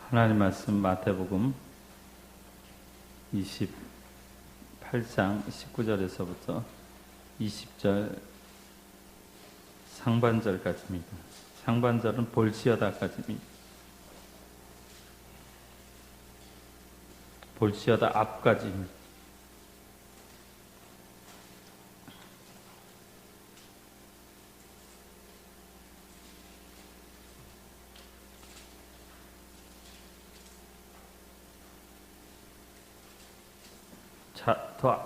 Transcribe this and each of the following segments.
하나님 말씀 마태복음 28장 19절에서부터 20절 상반절까지입니다. 상반절은 볼지어다까지입니다. 볼지어다 앞까지입니다.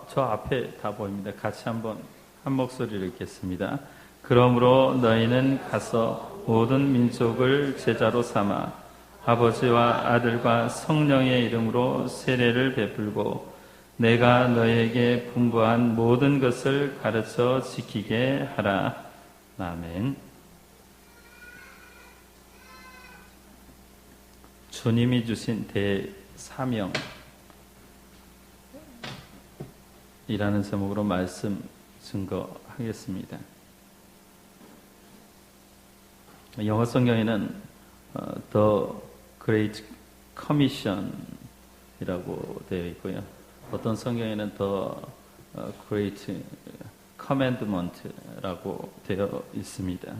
저 앞에 다 보입니다. 같이 한번 한 목소리로 읽겠습니다. 그러므로 너희는 가서 모든 민족을 제자로 삼아 아버지와 아들과 성령의 이름으로 세례를 베풀고 내가 너희에게 분부한 모든 것을 가르쳐 지키게 하라. 아멘. 주님이 주신 대사명 이라는 제목으로 말씀 증거하겠습니다. 영어 성경에는 The Great Commission 이라고 되어 있고요. 어떤 성경에는 The Great Commandment 라고 되어 있습니다.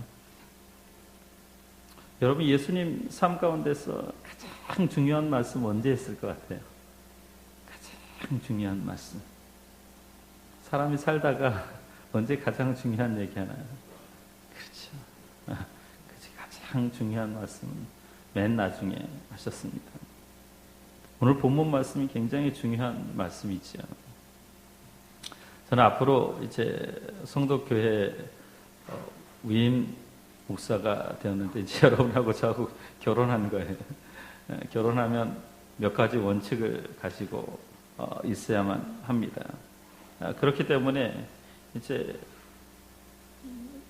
여러분, 예수님 삶 가운데서 가장 중요한 말씀 언제 했을 것 같아요? 가장 중요한 말씀. 사람이 살다가 언제 가장 중요한 얘기 하나요? 그렇죠. 가장 중요한 말씀은 맨 나중에 하셨습니다. 오늘 본문 말씀이 굉장히 중요한 말씀이지요. 저는 앞으로 이제 성도교회 위임 목사가 되었는데 이제 여러분하고 저하고 결혼한 거예요. 결혼하면 몇 가지 원칙을 가지고 있어야만 합니다. 그렇기 때문에 이제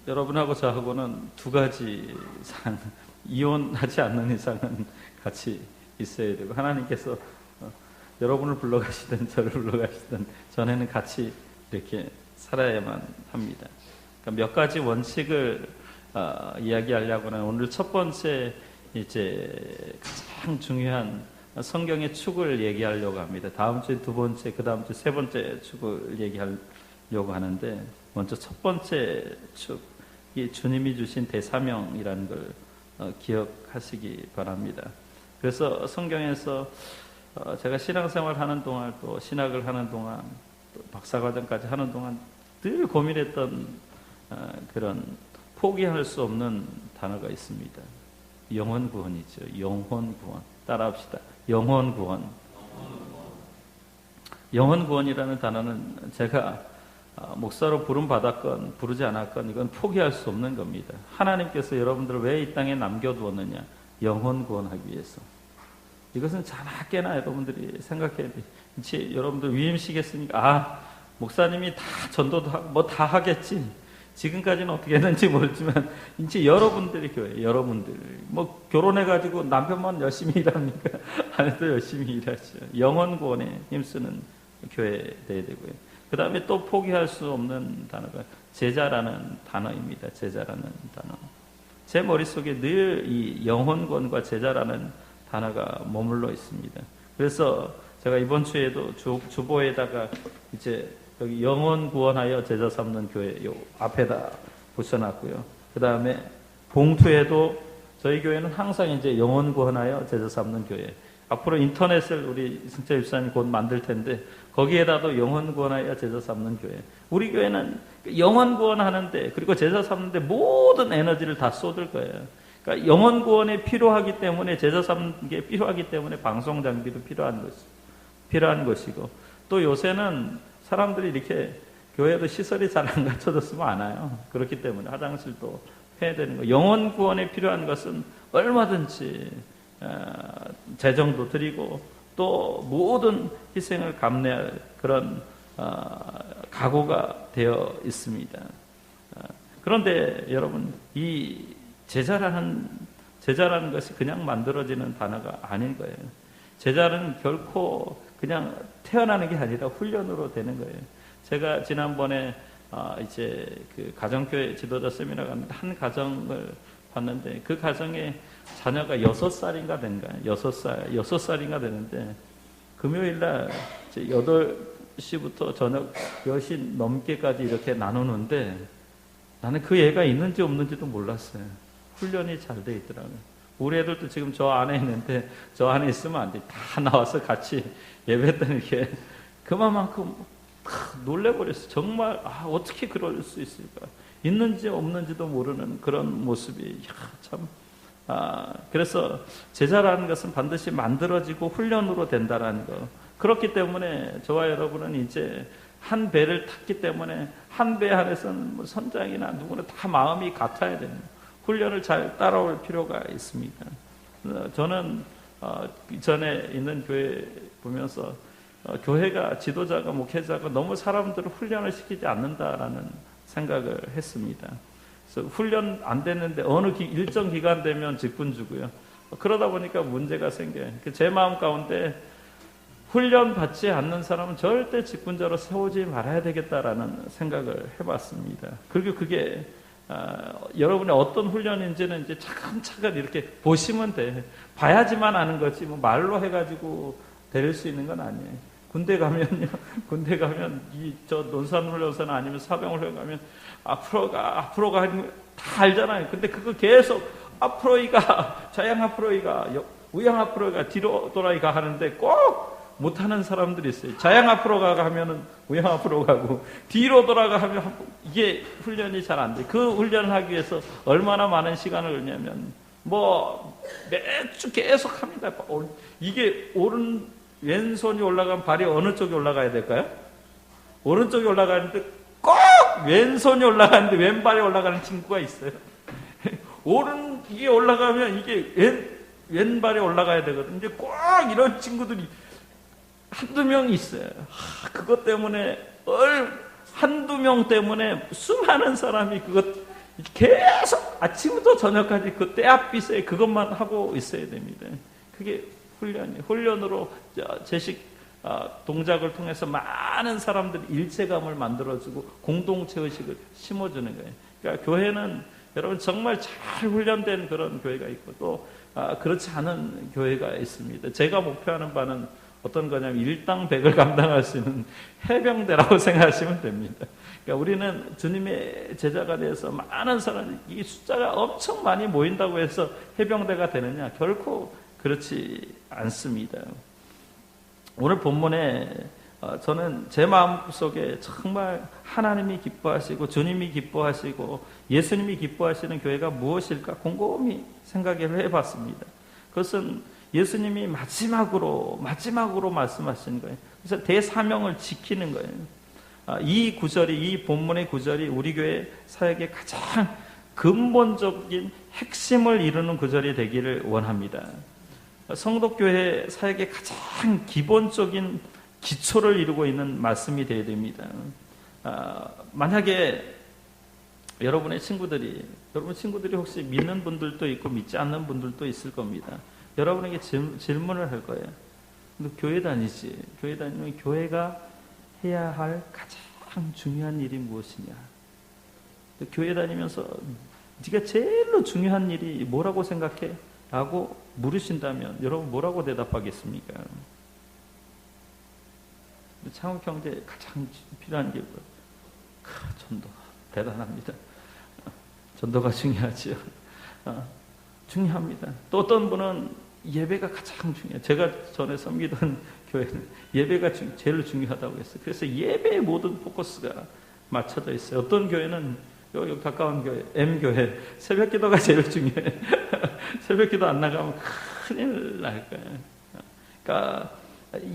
여러분하고 저하고는 두 가지 이상, 이혼하지 않는 이상은 같이 있어야 되고, 하나님께서 여러분을 불러가시든 저를 불러가시든 전에는 같이 이렇게 살아야만 합니다. 그러니까 몇 가지 원칙을 이야기하려고 하는 오늘 첫 번째 이제 가장 중요한 성경의 축을 얘기하려고 합니다. 다음 주에 두 번째, 그 다음 주에 세 번째 축을 얘기하려고 하는데, 먼저 첫 번째 축이 주님이 주신 대사명이라는 걸 기억하시기 바랍니다. 그래서 성경에서 제가 신앙생활 하는 동안, 또 신학을 하는 동안, 또 박사과정까지 하는 동안 늘 고민했던 그런 포기할 수 없는 단어가 있습니다. 영혼 구원이죠. 영혼 구원. 따라합시다. 영혼 구원. 영혼 구원이라는 단어는 제가 목사로 부름 받았건 부르지 않았건 이건 포기할 수 없는 겁니다. 하나님께서 여러분들을 왜 이 땅에 남겨두었느냐? 영혼 구원하기 위해서. 이것은 자나깨나 여러분들이 생각해야 돼요. 이제 여러분들 위임식 했으니까 목사님이 다 전도도 하고 뭐 다 하겠지. 지금까지는 어떻게 했는지 모르지만 이제 여러분들이 교회, 여러분들 뭐 결혼해가지고 남편만 열심히 일합니까? 아내도 열심히 일하죠. 영혼 구원에 힘쓰는 교회 돼야 되고요. 그 다음에 또 포기할 수 없는 단어가 제자라는 단어입니다. 제자라는 단어. 제 머릿속에 늘 이 영혼 구원과 제자라는 단어가 머물러 있습니다. 그래서 제가 이번 주에도 주보에다가 이제 여기 영혼 구원하여 제자 삼는 교회 요 앞에다 붙여놨고요. 그 다음에 봉투에도 저희 교회는 항상 이제 영혼 구원하여 제자 삼는 교회. 앞으로 인터넷을 우리 승철 집사님 곧 만들 텐데 거기에다도 영혼 구원하여 제자 삼는 교회. 우리 교회는 영혼 구원하는데 그리고 제자 삼는데 모든 에너지를 다 쏟을 거예요. 그러니까 영혼 구원이 필요하기 때문에 제자 삼는 게 필요하기 때문에 방송 장비도 필요한 것이고, 또 요새는 사람들이 이렇게 교회도 시설이 잘 안 갖춰졌으면 안 와요. 그렇기 때문에 화장실도 해야 되는 거예요. 영혼 구원에 필요한 것은 얼마든지 재정도 드리고 또 모든 희생을 감내할 그런 각오가 되어 있습니다. 그런데 여러분, 이 제자라는 것이 그냥 만들어지는 단어가 아닌 거예요. 제자는 결코 그냥 태어나는 게 아니라 훈련으로 되는 거예요. 제가 지난번에 이제 그 가정교회 지도자 세미나 갔는데 한 가정을 봤는데 그 가정에 자녀가 6살인가 된가 6살인가 되는데 금요일 날 8시부터 저녁 10시 넘게까지 이렇게 나누는데 나는 그 애가 있는지 없는지도 몰랐어요. 훈련이 잘 돼 있더라고요. 우리 애들도 지금 저 안에 있는데 저 안에 있으면 안 돼. 다 나와서 같이 예배했더니 이렇게 그만큼 놀래버렸어요. 정말 어떻게 그럴 수 있을까? 있는지 없는지도 모르는 그런 모습이 참. 그래서 제자라는 것은 반드시 만들어지고 훈련으로 된다라는 거. 그렇기 때문에 저와 여러분은 이제 한 배를 탔기 때문에 한 배 안에서는 뭐 선장이나 누구나 다 마음이 같아야 됩니다. 훈련을 잘 따라올 필요가 있습니다. 저는 전에 있는 교회 보면서 교회가 지도자가 목회자가 너무 사람들을 훈련을 시키지 않는다라는 생각을 했습니다. 그래서 훈련 안 됐는데 어느 일정 기간 되면 직분 주고요. 그러다 보니까 문제가 생겨요. 제 마음 가운데 훈련 받지 않는 사람은 절대 직분자로 세우지 말아야 되겠다라는 생각을 해봤습니다. 그리고 그게 여러분의 어떤 훈련인지는 이제 차근차근 이렇게 보시면 돼. 봐야지만 아는 거지 뭐 말로 해가지고 될 수 있는 건 아니에요. 군대 가면요, 군대 가면 저 논산훈련소나 아니면 사병훈련 가면 앞으로 가 다 알잖아요. 근데 그거 계속 앞으로 이가, 좌양 앞으로 이가, 우양 앞으로 이가, 뒤로 돌아 이가 하는데 꼭 못하는 사람들이 있어요. 좌양 앞으로 가가 하면은 우양 앞으로 가고 뒤로 돌아가 하면 이게 훈련이 잘 안 돼. 그 훈련을 하기 위해서 얼마나 많은 시간을 걸냐면 뭐 매주 계속 합니다. 이게 왼손이 올라가면 발이 어느 쪽에 올라가야 될까요? 오른쪽에 올라가는데 꼭 왼손이 올라가는데 왼발이 올라가는 친구가 있어요. 이게 올라가면 이게 왼발이 올라가야 되거든요. 근데 꼭 이런 친구들이 한두 명 있어요. 그것 때문에 한두 명 때문에 수많은 사람이 그것 계속 아침부터 저녁까지 그 때앞빛에 그것만 하고 있어야 됩니다. 그게 훈련으로 제식 동작을 통해서 많은 사람들이 일체감을 만들어주고 공동체 의식을 심어주는 거예요. 그러니까 교회는 여러분 정말 잘 훈련된 그런 교회가 있고 또 그렇지 않은 교회가 있습니다. 제가 목표하는 바는 어떤 거냐면 일당백을 감당할 수 있는 해병대라고 생각하시면 됩니다. 그러니까 우리는 주님의 제자가 돼서 많은 사람이 이 숫자가 엄청 많이 모인다고 해서 해병대가 되느냐? 결코 그렇지 않습니다. 오늘 본문에 저는 제 마음속에 정말 하나님이 기뻐하시고 주님이 기뻐하시고 예수님이 기뻐하시는 교회가 무엇일까 곰곰이 생각을 해봤습니다. 그것은 예수님이 마지막으로 말씀하신 거예요. 그래서 대사명을 지키는 거예요. 이 본문의 구절이 우리 교회 사역의 가장 근본적인 핵심을 이루는 구절이 되기를 원합니다. 성도교회 사역의 가장 기본적인 기초를 이루고 있는 말씀이 되어야 됩니다. 만약에 여러분 친구들이 혹시 믿는 분들도 있고 믿지 않는 분들도 있을 겁니다. 여러분에게 질문을 할 거예요. 너 교회 다니지? 교회 다니면 교회가 해야 할 가장 중요한 일이 무엇이냐? 교회 다니면서 네가 제일로 중요한 일이 뭐라고 생각해? 라고 물으신다면 여러분 뭐라고 대답하겠습니까? 창업 경제에 가장 필요한 게 뭐예요? 전도. 대단합니다. 전도가 중요하죠. 중요합니다. 또 어떤 분은 예배가 가장 중요해요. 제가 전에 섬기던 교회는 예배가 제일 중요하다고 했어요. 그래서 예배의 모든 포커스가 맞춰져 있어요. 어떤 교회는 여기 가까운 교회, M교회, 새벽 기도가 제일 중요해요. 새벽 기도 안 나가면 큰일 날 거예요. 그러니까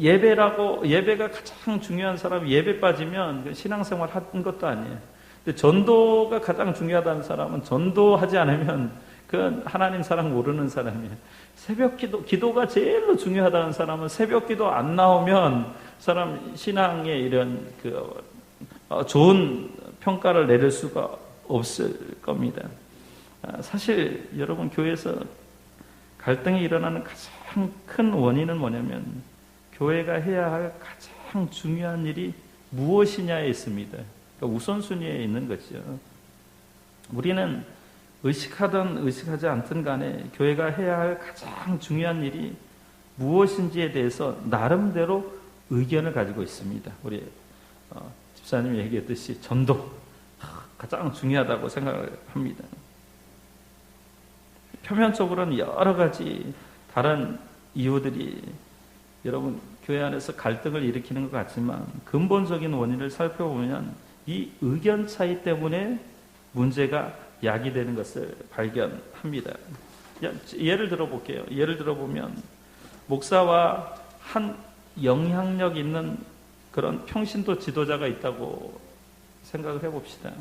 예배가 가장 중요한 사람이 예배 빠지면 신앙생활 하는 것도 아니에요. 근데 전도가 가장 중요하다는 사람은 전도하지 않으면 그건 하나님 사랑 모르는 사람이에요. 새벽 기도가 제일로 중요하다는 사람은 새벽 기도 안 나오면 사람 신앙에 이런 좋은 평가를 내릴 수가 없을 겁니다. 사실 여러분 교회에서 갈등이 일어나는 가장 큰 원인은 뭐냐면 교회가 해야 할 가장 중요한 일이 무엇이냐에 있습니다. 그러니까 우선순위에 있는 거죠. 우리는 의식하든 의식하지 않든 간에 교회가 해야 할 가장 중요한 일이 무엇인지에 대해서 나름대로 의견을 가지고 있습니다. 우리 집사님이 얘기했듯이 전도 가장 중요하다고 생각을 합니다. 표면적으로는 여러 가지 다른 이유들이 여러분 교회 안에서 갈등을 일으키는 것 같지만 근본적인 원인을 살펴보면 이 의견 차이 때문에 문제가 야기되는 것을 발견합니다. 예를 들어볼게요. 예를 들어보면 목사와 한 영향력 있는 그런 평신도 지도자가 있다고 생각을 해봅시다.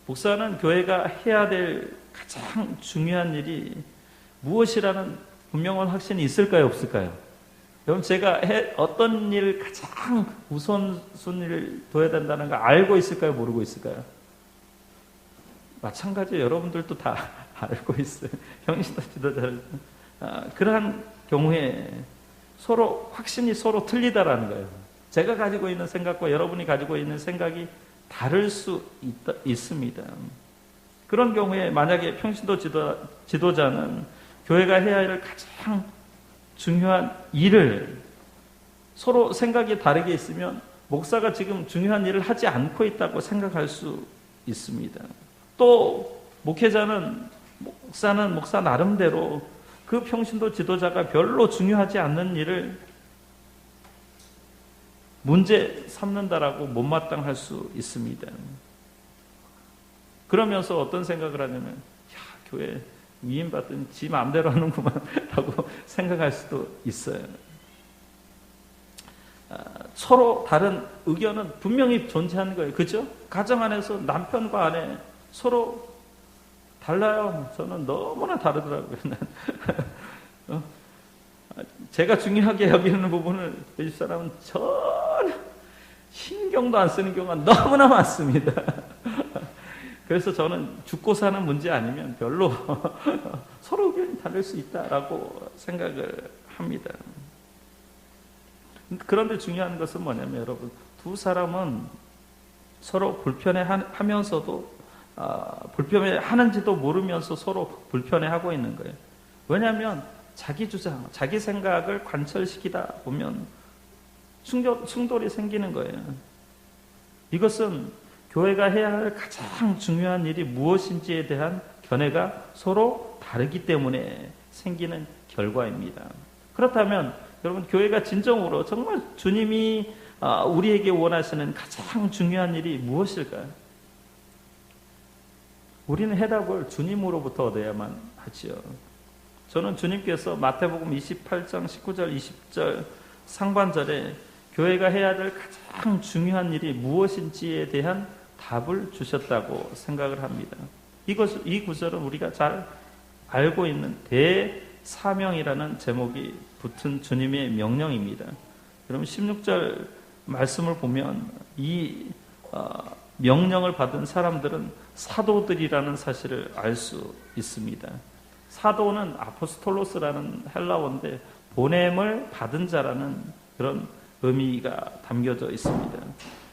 목사는 교회가 해야 될 가장 중요한 일이 무엇이라는 분명한 확신이 있을까요? 없을까요? 여러분 제가 어떤 일을 가장 우선순위를 둬야 된다는 걸 알고 있을까요? 모르고 있을까요? 마찬가지로 여러분들도 다 알고 있어요. 평신도 지도자를. 그러한 경우에 서로 확신이 서로 틀리다라는 거예요. 제가 가지고 있는 생각과 여러분이 가지고 있는 생각이 다를 수 있습니다. 그런 경우에 만약에 평신도 지도자는 교회가 해야 할 가장 중요한 일을 서로 생각이 다르게 있으면 목사가 지금 중요한 일을 하지 않고 있다고 생각할 수 있습니다. 또 목사는 목사 나름대로 그 평신도 지도자가 별로 중요하지 않는 일을 문제 삼는다라고 못마땅할 수 있습니다. 그러면서 어떤 생각을 하냐면 교회 위임받더니 지 마음대로 하는구만 라고 생각할 수도 있어요. 서로 다른 의견은 분명히 존재하는 거예요. 그죠? 가정 안에서 남편과 아내 서로 달라요. 저는 너무나 다르더라고요. 제가 중요하게 여기는 부분을 이 집사람은 전혀 신경도 안 쓰는 경우가 너무나 많습니다. 그래서 저는 죽고 사는 문제 아니면 별로 서로 의견이 다를 수 있다라고 생각을 합니다. 그런데 중요한 것은 뭐냐면 여러분 두 사람은 서로 불편해하면서도 불편해하는지도 모르면서 서로 불편해하고 있는 거예요. 왜냐하면 자기 주장, 자기 생각을 관철시키다 보면 충돌이 생기는 거예요. 이것은 교회가 해야 할 가장 중요한 일이 무엇인지에 대한 견해가 서로 다르기 때문에 생기는 결과입니다. 그렇다면 여러분 교회가 진정으로 정말 주님이 우리에게 원하시는 가장 중요한 일이 무엇일까요? 우리는 해답을 주님으로부터 얻어야만 하지요. 저는 주님께서 마태복음 28장 19절 20절 상반절에 교회가 해야 될 가장 중요한 일이 무엇인지에 대한 답을 주셨다고 생각을 합니다. 이 구절은 우리가 잘 알고 있는 대사명이라는 제목이 붙은 주님의 명령입니다. 여러분 16절 말씀을 보면 이 명령을 받은 사람들은 사도들이라는 사실을 알 수 있습니다. 사도는 아포스톨로스라는 헬라어인데 보냄을 받은 자라는 그런 의미가 담겨져 있습니다.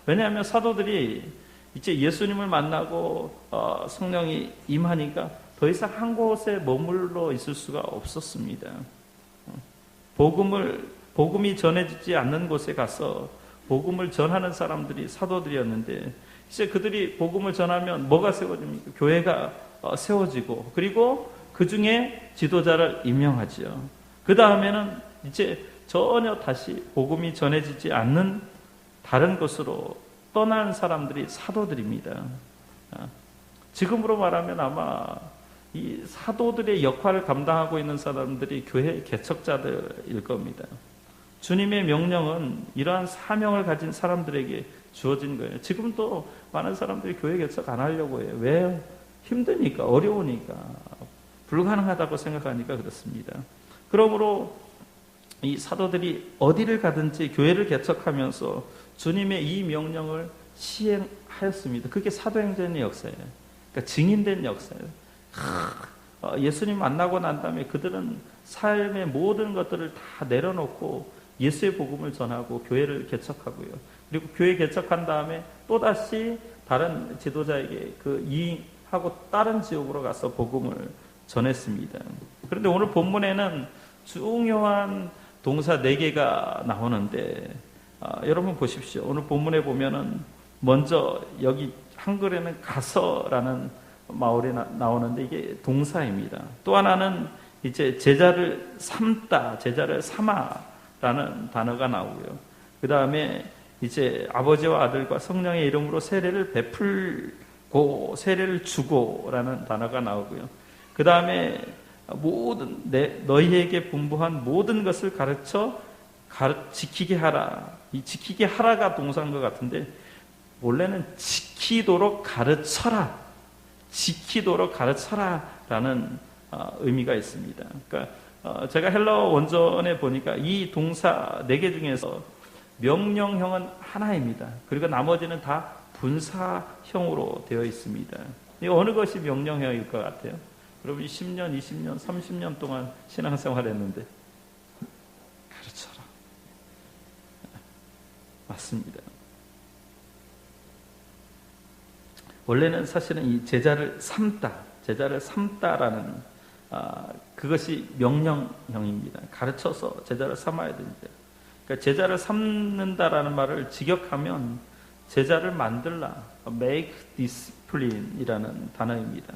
왜냐하면 사도들이 이제 예수님을 만나고 성령이 임하니까 더 이상 한 곳에 머물러 있을 수가 없었습니다. 복음이 전해지지 않는 곳에 가서 복음을 전하는 사람들이 사도들이었는데 이제 그들이 복음을 전하면 뭐가 세워집니까? 교회가 세워지고 그리고 그 중에 지도자를 임명하지요. 그 다음에는 이제 전혀 다시 복음이 전해지지 않는 다른 곳으로 떠난 사람들이 사도들입니다. 지금으로 말하면 아마 이 사도들의 역할을 감당하고 있는 사람들이 교회 개척자들일 겁니다. 주님의 명령은 이러한 사명을 가진 사람들에게 주어진 거예요. 지금도 많은 사람들이 교회 개척 안 하려고 해요. 왜요? 힘드니까, 어려우니까, 불가능하다고 생각하니까 그렇습니다. 그러므로 이 사도들이 어디를 가든지 교회를 개척하면서 주님의 이 명령을 시행하였습니다. 그게 사도행전의 역사예요. 그러니까 증인된 역사예요. 예수님 만나고 난 다음에 그들은 삶의 모든 것들을 다 내려놓고 예수의 복음을 전하고 교회를 개척하고요. 그리고 교회 개척한 다음에 또다시 다른 지도자에게 그 하고 다른 지역으로 가서 복음을 전했습니다. 그런데 오늘 본문에는 중요한 동사 4개가 나오는데 여러분 보십시오. 오늘 본문에 보면은 먼저 여기 한글에는 가서라는 마을이 나오는데 이게 동사입니다. 또 하나는 이제 제자를 삼다, 제자를 삼아라는 단어가 나오고요. 그 다음에 이제 아버지와 아들과 성령의 이름으로 세례를 베풀고 세례를 주고라는 단어가 나오고요. 그 다음에 모든 너희에게 분부한 모든 것을 가르쳐 지키게 하라. 이 지키게 하라가 동사인 것 같은데 원래는 지키도록 가르쳐라. 지키도록 가르쳐라라는 의미가 있습니다. 그러니까 제가 헬라어 원전에 보니까 이 동사 4개 중에서 명령형은 하나입니다. 그리고 나머지는 다 분사형으로 되어 있습니다. 이 어느 것이 명령형일 것 같아요? 여러분이 10년, 20년, 30년 동안 신앙생활 했는데 가르쳐라. 맞습니다. 원래는 사실은 이 제자를 삼다라는 그것이 명령형입니다. 가르쳐서 제자를 삼아야 됩니다. 그러니까 제자를 삼는다라는 말을 직역하면 제자를 만들라, make discipline이라는 단어입니다.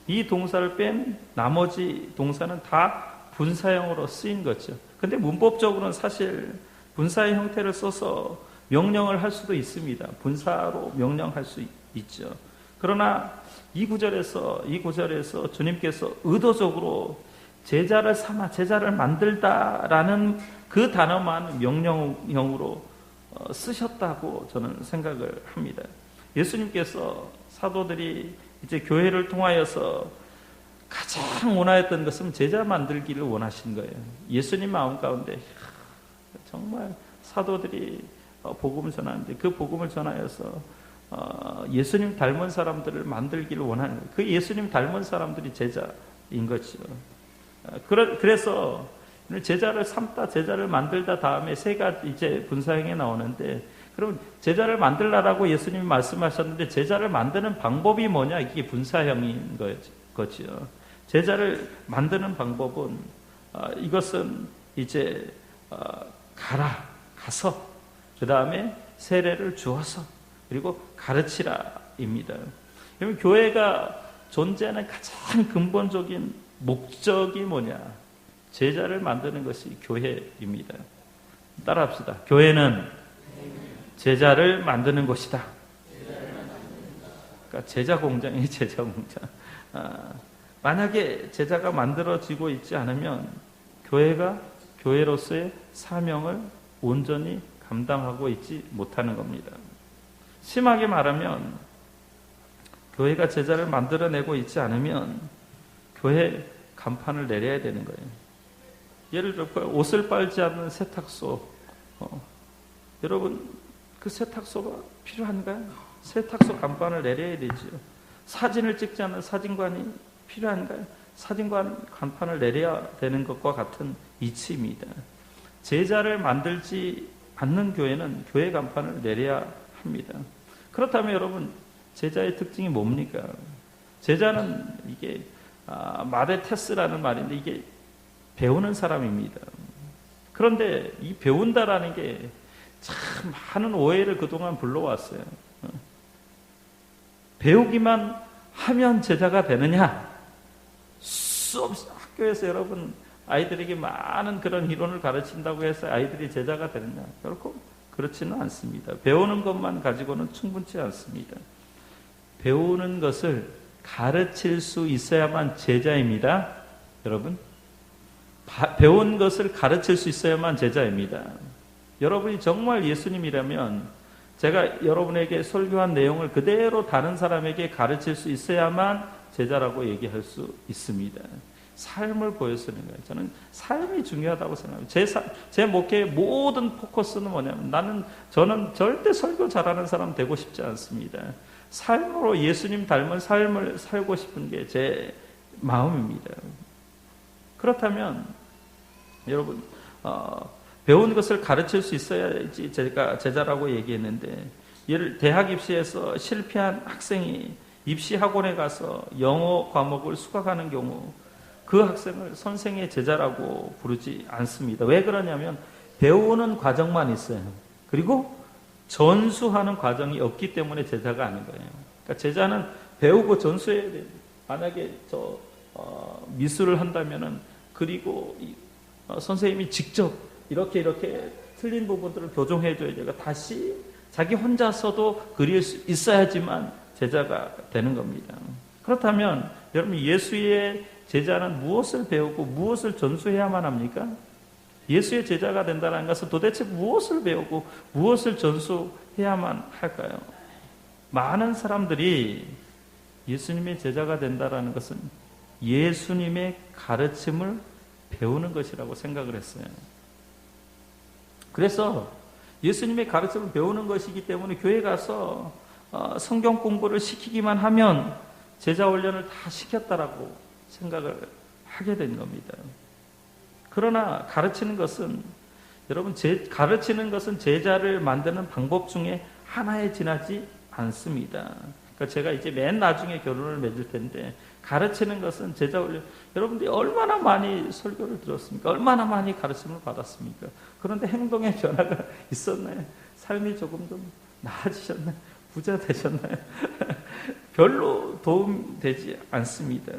이 동사를 뺀 나머지 동사는 다 분사형으로 쓰인 거죠. 근데 문법적으로는 사실 분사의 형태를 써서 명령을 할 수도 있습니다. 분사로 명령할 수 있죠. 그러나 이 구절에서 주님께서 의도적으로 제자를 삼아, 제자를 만들다라는 그 단어만 명령형으로 쓰셨다고 저는 생각을 합니다. 예수님께서 사도들이 이제 교회를 통하여서 가장 원하였던 것은 제자 만들기를 원하신 거예요. 예수님 마음 가운데 정말 사도들이 복음을 전하는데 그 복음을 전하여서 예수님 닮은 사람들을 만들기를 원하는 거예요. 그 예수님 닮은 사람들이 제자인 거죠. 그래서 제자를 삼다, 제자를 만들다 다음에 3가지 이제 분사형이 나오는데, 그럼 제자를 만들라라고 예수님이 말씀하셨는데 제자를 만드는 방법이 뭐냐? 이게 분사형인 거죠. 제자를 만드는 방법은 이것은 이제 가서 그 다음에 세례를 주어서 그리고 가르치라입니다. 그러면 교회가 존재하는 가장 근본적인 목적이 뭐냐? 제자를 만드는 것이 교회입니다. 따라합시다. 교회는 제자를 만드는 곳이다. 그러니까 제자 공장이 제자 공장. 만약에 제자가 만들어지고 있지 않으면 교회가 교회로서의 사명을 온전히 감당하고 있지 못하는 겁니다. 심하게 말하면 교회가 제자를 만들어내고 있지 않으면 교회 간판을 내려야 되는 거예요. 예를 들어 옷을 빨지 않는 세탁소, 여러분 그 세탁소가 필요한가요? 세탁소 간판을 내려야 되죠. 사진을 찍지 않는 사진관이 필요한가요? 사진관 간판을 내려야 되는 것과 같은 이치입니다. 제자를 만들지 않는 교회는 교회 간판을 내려야 합니다. 그렇다면 여러분 제자의 특징이 뭡니까? 제자는 이게 마데테스라는 말인데 이게 배우는 사람입니다. 그런데 이 배운다라는 게 참 많은 오해를 그동안 불러왔어요. 배우기만 하면 제자가 되느냐? 수업 학교에서 여러분 아이들에게 많은 그런 이론을 가르친다고 해서 아이들이 제자가 되느냐? 결코 그렇지는 않습니다. 배우는 것만 가지고는 충분치 않습니다. 배우는 것을 가르칠 수 있어야만 제자입니다. 여러분, 배운 것을 가르칠 수 있어야만 제자입니다. 여러분이 정말 예수님이라면 제가 여러분에게 설교한 내용을 그대로 다른 사람에게 가르칠 수 있어야만 제자라고 얘기할 수 있습니다. 삶을 보여주는 거예요. 저는 삶이 중요하다고 생각합니다. 제 목회의 모든 포커스는 뭐냐면 저는 절대 설교 잘하는 사람 되고 싶지 않습니다. 삶으로 예수님 닮은 삶을 살고 싶은 게 제 마음입니다. 그렇다면 여러분 배운 것을 가르칠 수 있어야지 제가 제자라고 얘기했는데, 대학 입시에서 실패한 학생이 입시 학원에 가서 영어 과목을 수강하는 경우 그 학생을 선생의 제자라고 부르지 않습니다. 왜 그러냐면 배우는 과정만 있어요. 그리고 전수하는 과정이 없기 때문에 제자가 아닌 거예요. 그러니까 제자는 배우고 전수해야 돼요. 만약에 미술을 한다면은 그리고 선생님이 직접 이렇게 틀린 부분들을 교정해 줘야 돼요. 다시 자기 혼자서도 그릴 수 있어야지만 제자가 되는 겁니다. 그렇다면 여러분 예수의 제자는 무엇을 배우고 무엇을 전수해야만 합니까? 예수의 제자가 된다는 것은 도대체 무엇을 배우고 무엇을 전수해야만 할까요? 많은 사람들이 예수님의 제자가 된다는 것은 예수님의 가르침을 배우는 것이라고 생각을 했어요. 그래서 예수님의 가르침을 배우는 것이기 때문에 교회 가서 성경 공부를 시키기만 하면 제자 훈련을 다 시켰다라고 생각을 하게 된 겁니다. 그러나 가르치는 것은 여러분 가르치는 것은 제자를 만드는 방법 중에 하나에 지나지 않습니다. 그러니까 제가 이제 맨 나중에 결론을 맺을 텐데 가르치는 것은 제자 훈련. 여러분들이 얼마나 많이 설교를 들었습니까? 얼마나 많이 가르침을 받았습니까? 그런데 행동의 변화가 있었나요? 삶이 조금 좀 나아지셨나요? 부자 되셨나요? 별로 도움되지 않습니다.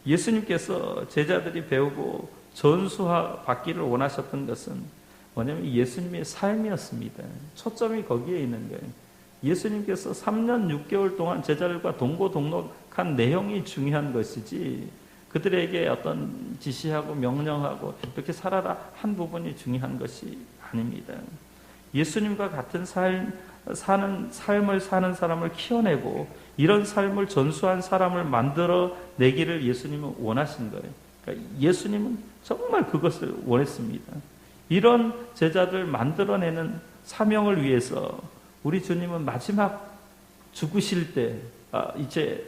예수님께서 제자들이 배우고 전수받기를 원하셨던 것은 뭐냐면 예수님의 삶이었습니다. 초점이 거기에 있는 거예요. 예수님께서 3년 6개월 동안 제자들과 동고동락한 내용이 중요한 것이지 그들에게 어떤 지시하고 명령하고 이렇게 살아라 한 부분이 중요한 것이 아닙니다. 예수님과 같은 삶을 사는 사람을 키워내고 이런 삶을 전수한 사람을 만들어내기를 예수님은 원하신 거예요. 그러니까 예수님은 정말 그것을 원했습니다. 이런 제자들 만들어내는 사명을 위해서 우리 주님은 마지막 죽으실 때 이제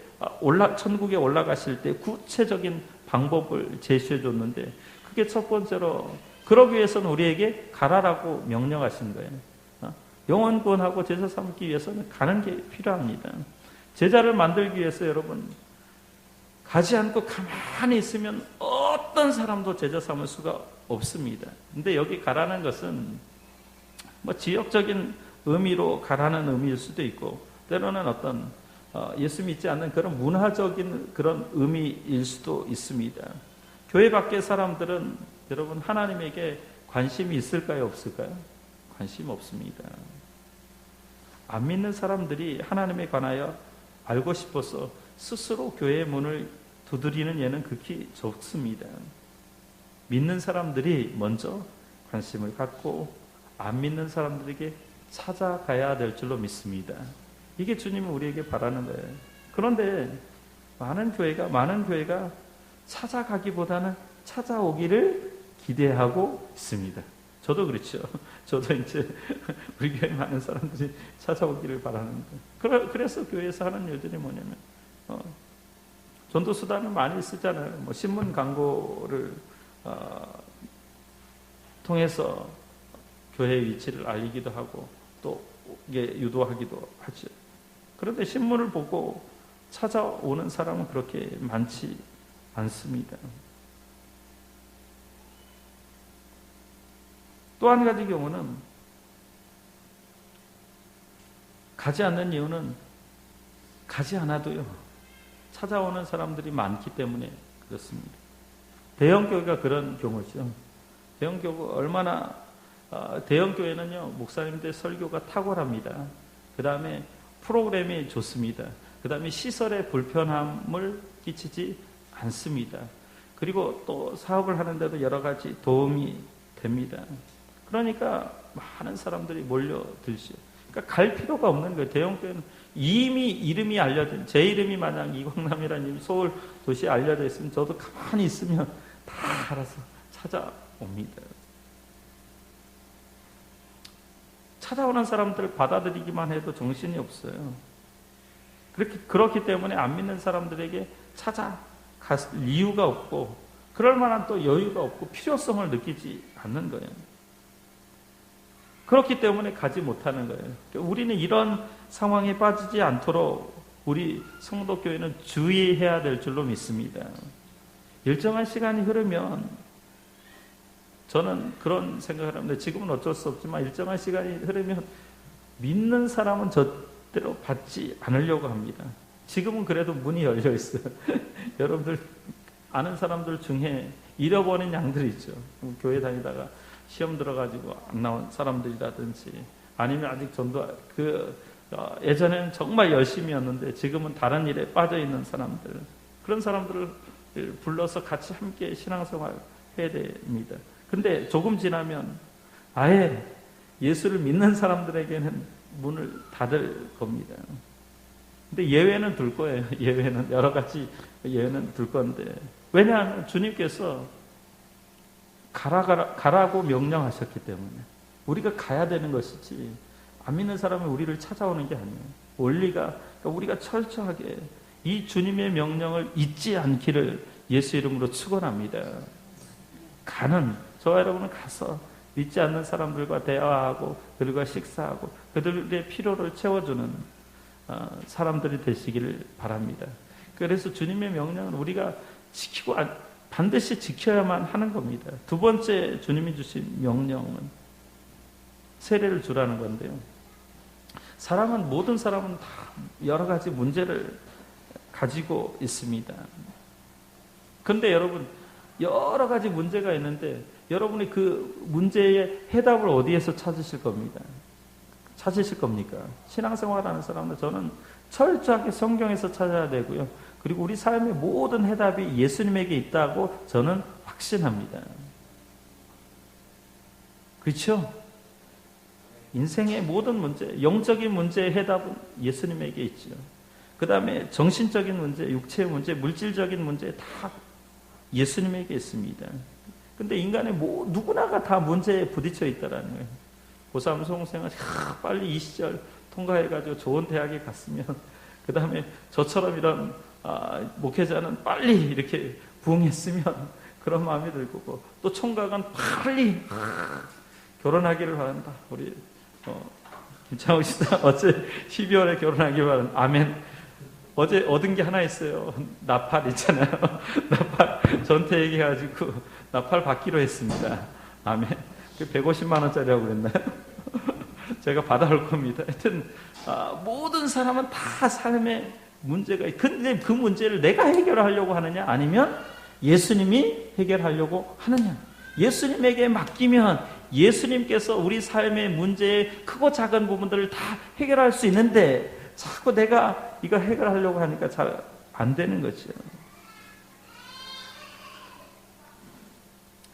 천국에 올라가실 때 구체적인 방법을 제시해 줬는데 그게 첫 번째로 그러기 위해서는 우리에게 가라라고 명령하신 거예요. 영원 구원하고 제자 삼기 위해서는 가는 게 필요합니다. 제자를 만들기 위해서 여러분 가지 않고 가만히 있으면 어떤 사람도 제자 삼을 수가 없습니다. 근데 여기 가라는 것은 뭐 지역적인 의미로 가라는 의미일 수도 있고 때로는 어떤 예수 믿지 않는 그런 문화적인 그런 의미일 수도 있습니다. 교회 밖의 사람들은 여러분 하나님에게 관심이 있을까요? 없을까요? 관심 없습니다. 안 믿는 사람들이 하나님에 관하여 알고 싶어서 스스로 교회의 문을 두드리는 예는 극히 적습니다. 믿는 사람들이 먼저 관심을 갖고 안 믿는 사람들에게 찾아가야 될 줄로 믿습니다. 이게 주님은 우리에게 바라는 거예요. 그런데 많은 교회가 찾아가기보다는 찾아오기를 기대하고 있습니다. 저도 그렇죠. 저도 이제 우리 교회 많은 사람들이 찾아오기를 바라는데 그래서 교회에서 하는 일들이 뭐냐면 전도 수단을 많이 쓰잖아요. 뭐 신문 광고를 통해서 교회 위치를 알리기도 하고 또 이게 유도하기도 하죠. 그런데 신문을 보고 찾아오는 사람은 그렇게 많지 않습니다. 또 한 가지 경우는 가지 않는 이유는 가지 않아도요 찾아오는 사람들이 많기 때문에 그렇습니다. 대형교회가 그런 경우죠. 대형교회는요 목사님들 설교가 탁월합니다. 그 다음에 프로그램이 좋습니다. 그 다음에 시설에 불편함을 끼치지 않습니다. 그리고 또 사업을 하는데도 여러 가지 도움이 됩니다. 그러니까 많은 사람들이 몰려들죠. 그러니까 갈 필요가 없는 거예요. 대형교회는 이미 이름이 알려진, 제 이름이 만약 이광남이라는 이름이 서울 도시에 알려져 있으면 저도 가만히 있으면 다 알아서 찾아옵니다. 찾아오는 사람들을 받아들이기만 해도 정신이 없어요. 그렇기 때문에 안 믿는 사람들에게 찾아갈 이유가 없고 그럴 만한 또 여유가 없고 필요성을 느끼지 않는 거예요. 그렇기 때문에 가지 못하는 거예요. 우리는 이런 상황에 빠지지 않도록 우리 성도교회는 주의해야 될 줄로 믿습니다. 일정한 시간이 흐르면 저는 그런 생각을 합니다. 지금은 어쩔 수 없지만 일정한 시간이 흐르면 믿는 사람은 절대로 받지 않으려고 합니다. 지금은 그래도 문이 열려 있어요. 여러분들 아는 사람들 중에 잃어버린 양들이 있죠. 교회 다니다가 시험 들어가지고 안 나온 사람들이라든지 아니면 아직 전도 예전에는 정말 열심히였는데 지금은 다른 일에 빠져 있는 사람들, 그런 사람들을 불러서 같이 함께 신앙생활 해야 됩니다. 근데 조금 지나면 아예 예수를 믿는 사람들에게는 문을 닫을 겁니다. 근데 예외는 둘 거예요. 예외는 여러 가지 예외는 둘 건데, 왜냐하면 주님께서 가라고 명령하셨기 때문에 우리가 가야 되는 것이지, 안 믿는 사람은 우리를 찾아오는 게 아니에요. 원리가, 그러니까 우리가 철저하게 이 주님의 명령을 잊지 않기를 예수 이름으로 축원합니다. 저와 여러분은 가서 믿지 않는 사람들과 대화하고 그들과 식사하고 그들의 필요를 채워주는 사람들이 되시기를 바랍니다. 그래서 주님의 명령은 우리가 지키고 반드시 지켜야만 하는 겁니다. 두 번째 주님이 주신 명령은 세례를 주라는 건데요. 모든 사람은 다 여러 가지 문제를 가지고 있습니다. 그런데 여러분, 여러 가지 문제가 있는데 여러분이 그 문제의 해답을 어디에서 찾으실 겁니까? 신앙생활하는 사람들, 저는 철저하게 성경에서 찾아야 되고요. 그리고 우리 삶의 모든 해답이 예수님에게 있다고 저는 확신합니다. 그렇죠? 인생의 모든 문제, 영적인 문제의 해답은 예수님에게 있죠. 그 다음에 정신적인 문제, 육체의 문제, 물질적인 문제 다 예수님에게 있습니다. 근데 인간의 누구나가 다 문제에 부딪혀 있다라는 거예요. 고3 수험생은 빨리 이 시절 통과해가지고 좋은 대학에 갔으면, 그 다음에 저처럼 이런 목회자는 빨리 이렇게 부흥했으면 그런 마음이 들고, 또 총각은 빨리 결혼하기를 바란다. 우리 김창욱 씨가 어제 12월에 결혼하기를 바란다. 아멘. 어제 얻은 게 하나 있어요. 나팔 있잖아요. 나팔 전태 얘기해가지고 나팔 받기로 했습니다. 아멘. 150만 원짜리라고 그랬나요? 제가 받아올 겁니다. 하여튼 모든 사람은 다 삶에 문제가 있어요. 근데 그 문제를 내가 해결하려고 하느냐, 아니면 예수님이 해결하려고 하느냐. 예수님에게 맡기면 예수님께서 우리 삶의 문제의 크고 작은 부분들을 다 해결할 수 있는데, 자꾸 내가 이거 해결하려고 하니까 잘 안 되는 거죠.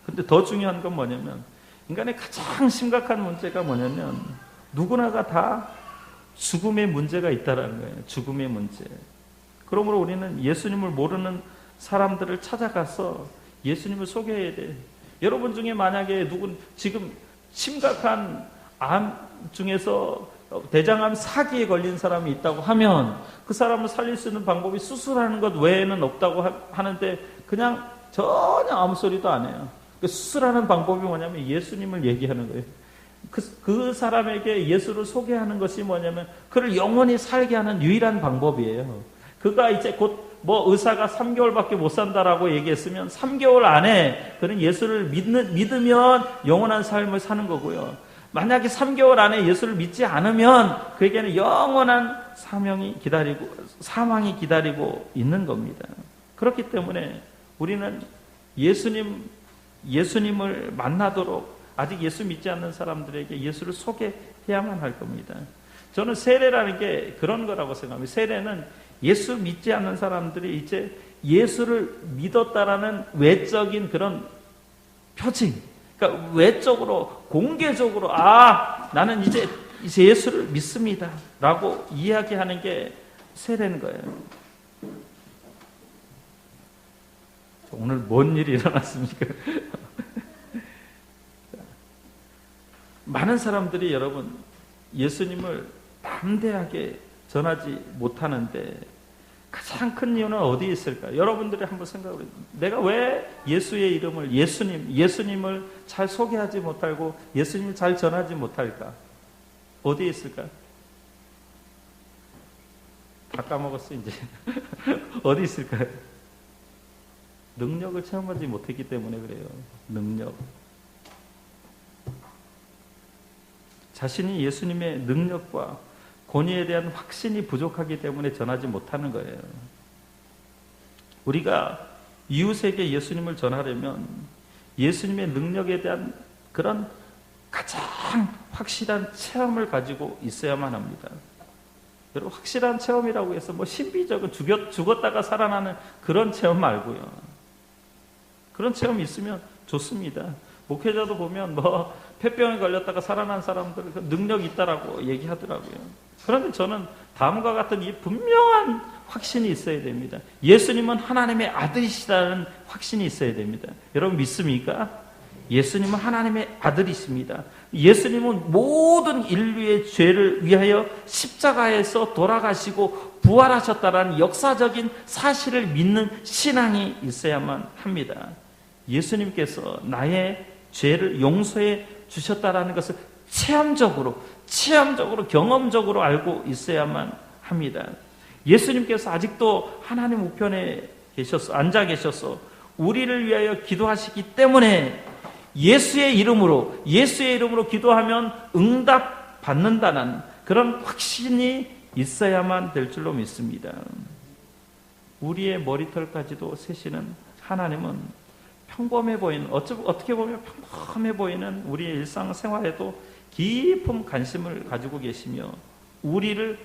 근데 더 중요한 건 뭐냐면, 인간의 가장 심각한 문제가 뭐냐면, 누구나가 다 죽음의 문제가 있다라는 거예요. 죽음의 문제. 그러므로 우리는 예수님을 모르는 사람들을 찾아가서 예수님을 소개해야 돼. 여러분 중에 만약에 지금 심각한 암 중에서 대장암 사기에 걸린 사람이 있다고 하면, 그 사람을 살릴 수 있는 방법이 수술하는 것 외에는 없다고 하는데 그냥 전혀 아무 소리도 안 해요. 수술하는 방법이 뭐냐면 예수님을 얘기하는 거예요. 그 사람에게 예수를 소개하는 것이 뭐냐면 그를 영원히 살게 하는 유일한 방법이에요. 그가 이제 곧 의사가 3개월밖에 못 산다라고 얘기했으면 3개월 안에 그는 예수를 믿으면 영원한 삶을 사는 거고요. 만약에 3개월 안에 예수를 믿지 않으면 그에게는 영원한 사망이 기다리고 있는 겁니다. 그렇기 때문에 우리는 예수님을 만나도록 아직 예수 믿지 않는 사람들에게 예수를 소개해야만 할 겁니다. 저는 세례라는 게 그런 거라고 생각합니다. 세례는 예수 믿지 않는 사람들이 이제 예수를 믿었다라는 외적인 그런 표징, 그러니까 외적으로 공개적으로 나는 이제 예수를 믿습니다 라고 이야기하는 게 세례는 거예요. 오늘 뭔 일이 일어났습니까? 많은 사람들이 여러분 예수님을 담대하게 전하지 못하는데 가장 큰 이유는 어디에 있을까? 여러분들이 한번 생각을 해요. 내가 왜 예수의 이름을, 예수님을 잘 소개하지 못하고 예수님을 잘 전하지 못할까? 어디에 있을까? 다 까먹었어 이제. 어디 있을까요? 능력을 체험하지 못했기 때문에 그래요. 능력. 자신이 예수님의 능력과 권위에 대한 확신이 부족하기 때문에 전하지 못하는 거예요. 우리가 이웃에게 예수님을 전하려면 예수님의 능력에 대한 그런 가장 확실한 체험을 가지고 있어야만 합니다. 여러분, 확실한 체험이라고 해서 뭐 신비적인 죽었다가 살아나는 그런 체험 말고요. 그런 체험이 있으면 좋습니다. 목회자도 보면 뭐 폐병에 걸렸다가 살아난 사람들 능력이 있다라고 얘기하더라고요. 그런데 저는 다음과 같은 이 분명한 확신이 있어야 됩니다. 예수님은 하나님의 아들이시다는 확신이 있어야 됩니다. 여러분 믿습니까? 예수님은 하나님의 아들이십니다. 예수님은 모든 인류의 죄를 위하여 십자가에서 돌아가시고 부활하셨다라는 역사적인 사실을 믿는 신앙이 있어야만 합니다. 예수님께서 나의 죄를 용서해 주셨다라는 것을 체험적으로 경험적으로 알고 있어야만 합니다. 예수님께서 아직도 하나님 우편에 앉아 계셔서 우리를 위하여 기도하시기 때문에 예수의 이름으로 기도하면 응답 받는다는 그런 확신이 있어야만 될 줄로 믿습니다. 우리의 머리털까지도 세시는 하나님은 평범해 보이는, 어떻게 보면 평범해 보이는 우리의 일상생활에도 깊은 관심을 가지고 계시며 우리를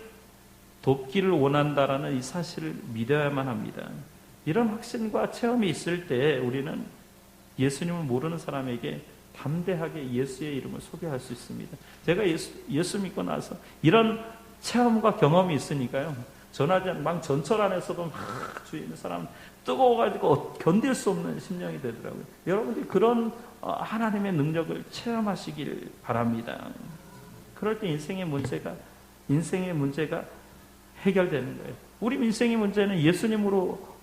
돕기를 원한다라는 이 사실을 믿어야만 합니다. 이런 확신과 체험이 있을 때 우리는 예수님을 모르는 사람에게 담대하게 예수의 이름을 소개할 수 있습니다. 제가 예수 믿고 나서 이런 체험과 경험이 있으니까요. 전철 안에서도 막 주위에 있는 사람 뜨거워가지고 견딜 수 없는 심령이 되더라고요. 여러분들이 그런 하나님의 능력을 체험하시길 바랍니다. 그럴 때 인생의 문제가 해결되는 거예요. 우리 인생의 문제는 예수님으로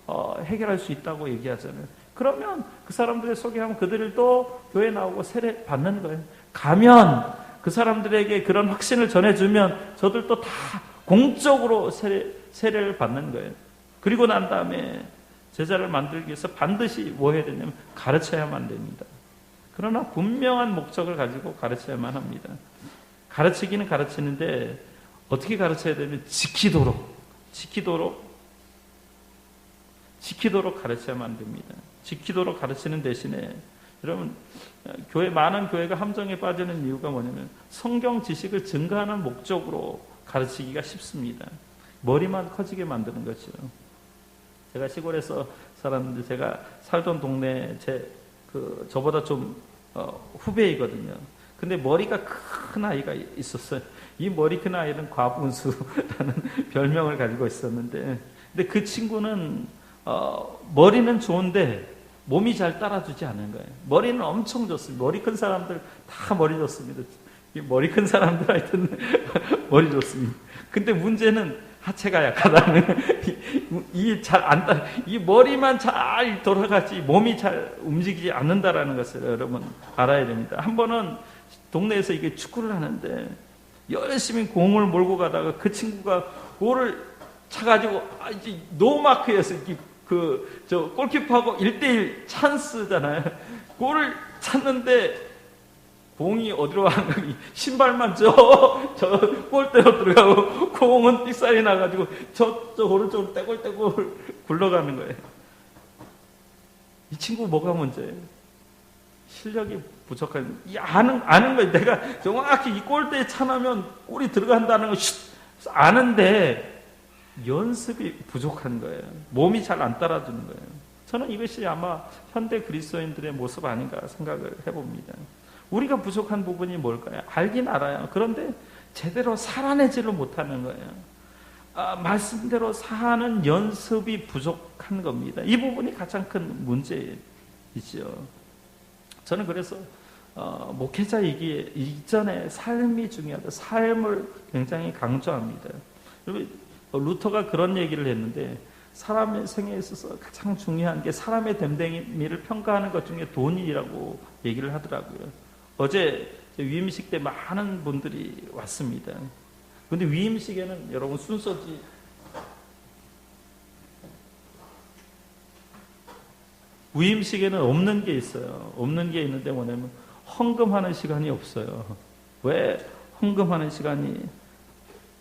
해결할 수 있다고 얘기하잖아요. 그러면 그 사람들을 소개하면 그들을 또 교회 나오고 세례 받는 거예요. 가면 그 사람들에게 그런 확신을 전해주면 저들도 다 공적으로 세례를 받는 거예요. 그리고 난 다음에 제자를 만들기 위해서 반드시 뭐 해야 되냐면 가르쳐야만 됩니다. 그러나 분명한 목적을 가지고 가르쳐야만 합니다. 가르치기는 가르치는데 어떻게 가르쳐야 되냐면 지키도록 가르쳐야만 됩니다. 지키도록 가르치는 대신에 여러분 많은 교회가 함정에 빠지는 이유가 뭐냐면 성경 지식을 증가하는 목적으로 가르치기가 쉽습니다. 머리만 커지게 만드는 거죠. 제가 시골에서 살았는데 제가 살던 동네 저보다 좀 후배이거든요. 근데 머리가 큰 아이가 있었어요. 이 머리 큰 아이는 과분수라는 별명을 가지고 있었는데, 근데 그 친구는 머리는 좋은데 몸이 잘 따라주지 않은 거예요. 머리는 엄청 좋습니다. 머리 큰 사람들 다 머리 좋습니다. 머리 큰 사람들 하여튼 머리 좋습니다. 근데 문제는 하체가 약하다는 이 머리만 잘 돌아가지 몸이 잘 움직이지 않는다라는 것을 여러분 알아야 됩니다. 한 번은 동네에서 이게 축구를 하는데 열심히 공을 몰고 가다가 그 친구가 볼을 차가지고 이제 노마크에서 골키퍼하고 1대1 찬스잖아요. 골을 찼는데 공이 어디로 가는가 신발만 저 골대로 들어가고 공은 삑살이 나가지고 저 오른쪽으로 떼굴떼굴 굴러가는 거예요. 이 친구 뭐가 문제예요? 실력이 부족한, 아는 거예요. 내가 정확히 이 골대에 차나면 골이 들어간다는 걸 아는데 연습이 부족한 거예요. 몸이 잘 안 따라주는 거예요. 저는 이것이 아마 현대 그리스도인들의 모습 아닌가 생각을 해봅니다. 우리가 부족한 부분이 뭘까요? 알긴 알아요. 그런데 제대로 살아내지를 못하는 거예요. 말씀대로 사는 연습이 부족한 겁니다. 이 부분이 가장 큰 문제이죠. 저는 그래서 목회자이기 이전에 삶이 중요하다. 삶을 굉장히 강조합니다. 루터가 그런 얘기를 했는데 사람의 생애에 있어서 가장 중요한 게 사람의 됨됨이를 평가하는 것 중에 돈이라고 얘기를 하더라고요. 어제 위임식 때 많은 분들이 왔습니다. 근데 위임식에는 여러분 순서지 위임식에는 없는 게 있어요. 없는 게 있는데 뭐냐면 헌금하는 시간이 없어요. 왜 헌금하는 시간이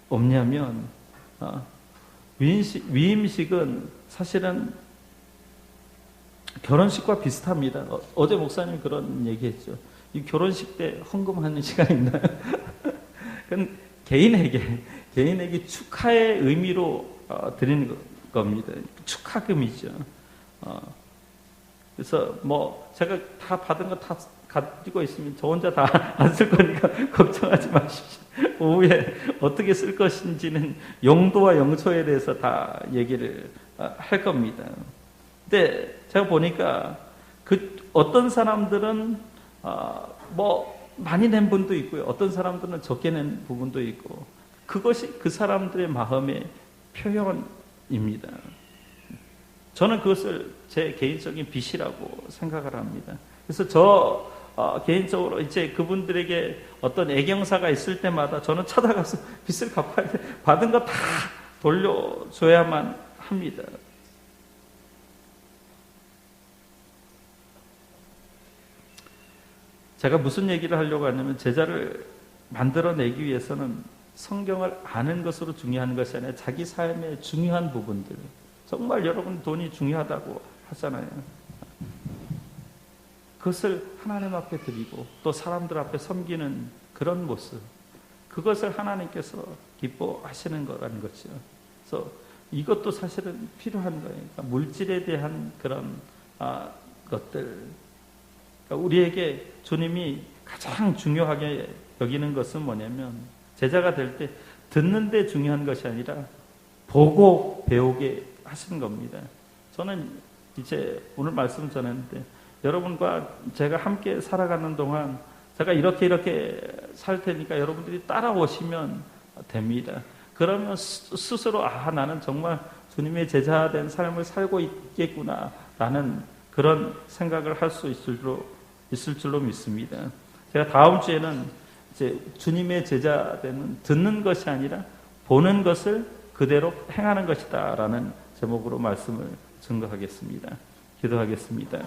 없냐면 위임식은 사실은 결혼식과 비슷합니다. 어제 목사님 그런 얘기했죠. 이 결혼식 때 헌금하는 시간 있나요? 그건 개인에게 축하의 의미로 드리는 겁니다. 축하금이죠. 그래서 뭐 제가 다 받은 거 다 가지고 있으면 저 혼자 다 안 쓸 거니까 걱정하지 마십시오. 오후에 어떻게 쓸 것인지는 용도와 용처에 대해서 다 얘기를 할 겁니다. 근데 제가 보니까 어떤 사람들은 뭐 많이 낸 분도 있고요. 어떤 사람들은 적게 낸 부분도 있고 그것이 그 사람들의 마음의 표현입니다. 저는 그것을 제 개인적인 빚이라고 생각을 합니다. 그래서 개인적으로 이제 그분들에게 어떤 애경사가 있을 때마다 저는 찾아가서 빚을 갚아야 돼. 받은 거 다 돌려줘야만 합니다. 제가 무슨 얘기를 하려고 하냐면 제자를 만들어내기 위해서는 성경을 아는 것으로 중요한 것이 아니라 자기 삶의 중요한 부분들, 정말 여러분 돈이 중요하다고 하잖아요. 그것을 하나님 앞에 드리고 또 사람들 앞에 섬기는 그런 모습, 그것을 하나님께서 기뻐하시는 거라는 거죠. 그래서 이것도 사실은 필요한 거예요. 그러니까 물질에 대한 그런 것들, 그러니까 우리에게 주님이 가장 중요하게 여기는 것은 뭐냐면 제자가 될 때 듣는 데 중요한 것이 아니라 보고 배우게 하시는 겁니다. 저는 이제 오늘 말씀 전했는데 여러분과 제가 함께 살아가는 동안 제가 이렇게 살 테니까 여러분들이 따라오시면 됩니다. 그러면 스스로 나는 정말 주님의 제자된 삶을 살고 있겠구나라는 그런 생각을 할 수 있을 줄로 믿습니다. 제가 다음 주에는 이제 주님의 제자되는 듣는 것이 아니라 보는 것을 그대로 행하는 것이다라는 제목으로 말씀을 증거하겠습니다. 기도하겠습니다.